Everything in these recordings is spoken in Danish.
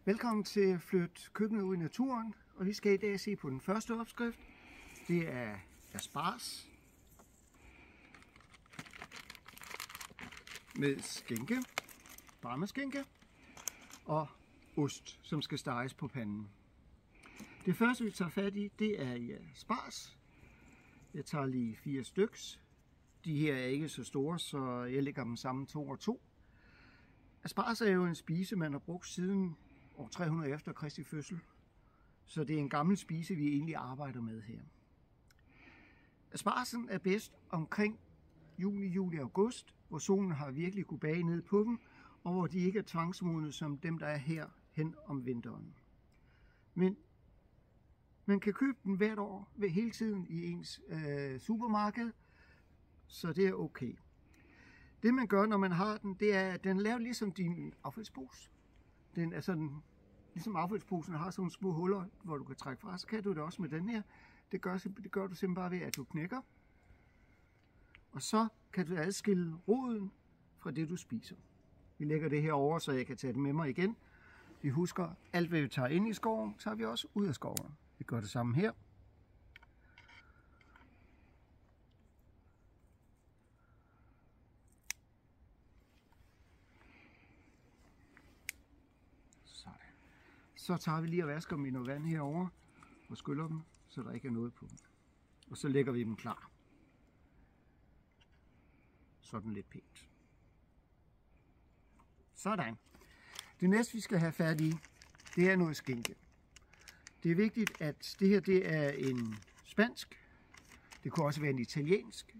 Velkommen til Flyt køkkenet ud i naturen, og vi skal i dag se på den første opskrift. Det er asparges med skinke, parmaskinke og ost, som skal steges på panden. Det første vi tager fat i, det er asparges. Jeg tager lige 4 styks. De her er ikke så store, så jeg lægger dem sammen 2 og 2. Asparges er jo en spise, man har brugt siden år 300 efter Kristi fødsel. Så det er en gammel spise, vi egentlig arbejder med her. Aspargesen er bedst omkring juni, juli og august, hvor solen har virkelig kunne bage ned på dem, og hvor de ikke er tvangsmodne som dem, der er her hen om vinteren. Men man kan købe den hvert år, hele tiden i ens supermarked, så det er okay. Det man gør, når man har den, det er, at den laver ligesom din affaldspose. Den er sådan, ligesom affaldsposen har sådan små huller, hvor du kan trække fra, så kan du det også med den her. Det gør du simpelthen bare ved, at du knækker. Og så kan du adskille roden fra det, du spiser. Vi lægger det her over, så jeg kan tage det med mig igen. Vi husker, alt hvad vi tager ind i skoven, tager vi også ud af skoven. Vi gør det samme her. Så tager vi lige og vasker dem i noget vand herover og skyller dem, så der ikke er noget på dem. Og så lægger vi dem klar. Sådan lidt pænt. Sådan. Det næste vi skal have fat i, det er noget skinke. Det er vigtigt, at det her det er en spansk. Det kunne også være en italiensk.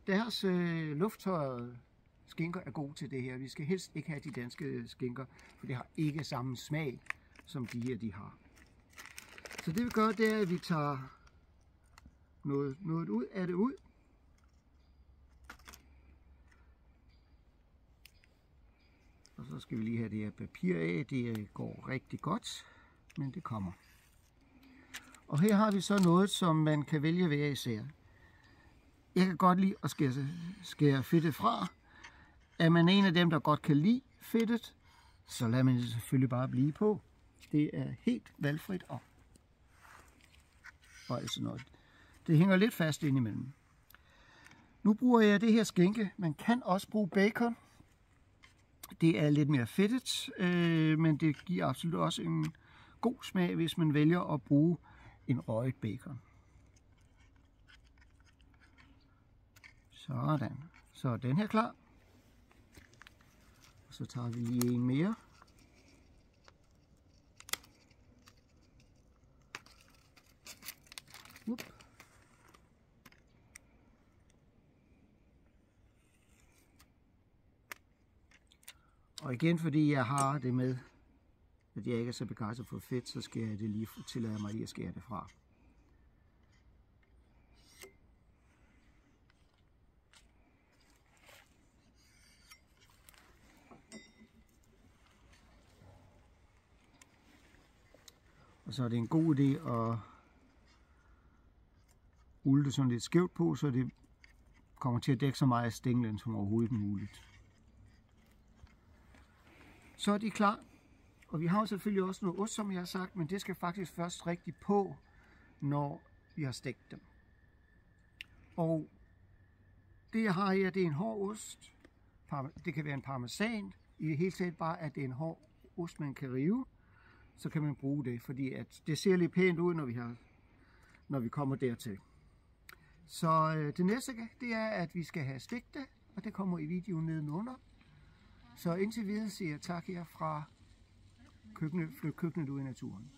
Deres lufttørrede skinker er gode til det her. Vi skal helst ikke have de danske skinker, for det har ikke samme smag, som de her de har. Så det vi gør, det er, at vi tager noget ud af det ud. Og så skal vi lige have det her papir af. Det går rigtig godt, men det kommer. Og her har vi så noget, som man kan vælge hver især. Jeg kan godt lide at skære fedtet fra. Er man en af dem, der godt kan lide fedtet, så lader man det selvfølgelig bare blive på. Det er helt valgfrit og altså noget. Det hænger lidt fast indimellem. Nu bruger jeg det her skinke. Man kan også bruge bacon. Det er lidt mere fedtet, men det giver absolut også en god smag, hvis man vælger at bruge en røget bacon. Sådan. Så er den her klar. Så tager vi lige en mere. Og igen, fordi jeg har det med, at jeg ikke er så begejstret for fedt, så skal jeg det lige tillade mig lige at skære det fra. Og så er det en god idé at rulle det sådan lidt skævt på, så det kommer til at dække så meget af stænglen som overhovedet muligt. Så er de klar. Og vi har selvfølgelig også noget ost, som jeg har sagt, men det skal faktisk først rigtig på, når vi har stegt dem. Og det jeg har her, det er en hård ost. Det kan være en parmesan. I det hele taget bare, at det er en hård ost, man kan rive. Så kan man bruge det, fordi at det ser lidt pænt ud, når vi kommer dertil. Så det næste, det er, at vi skal have stegt det, og det kommer i videoen nedenunder. Så indtil videre siger jeg tak her fra Flyt køkkenet ud i naturen.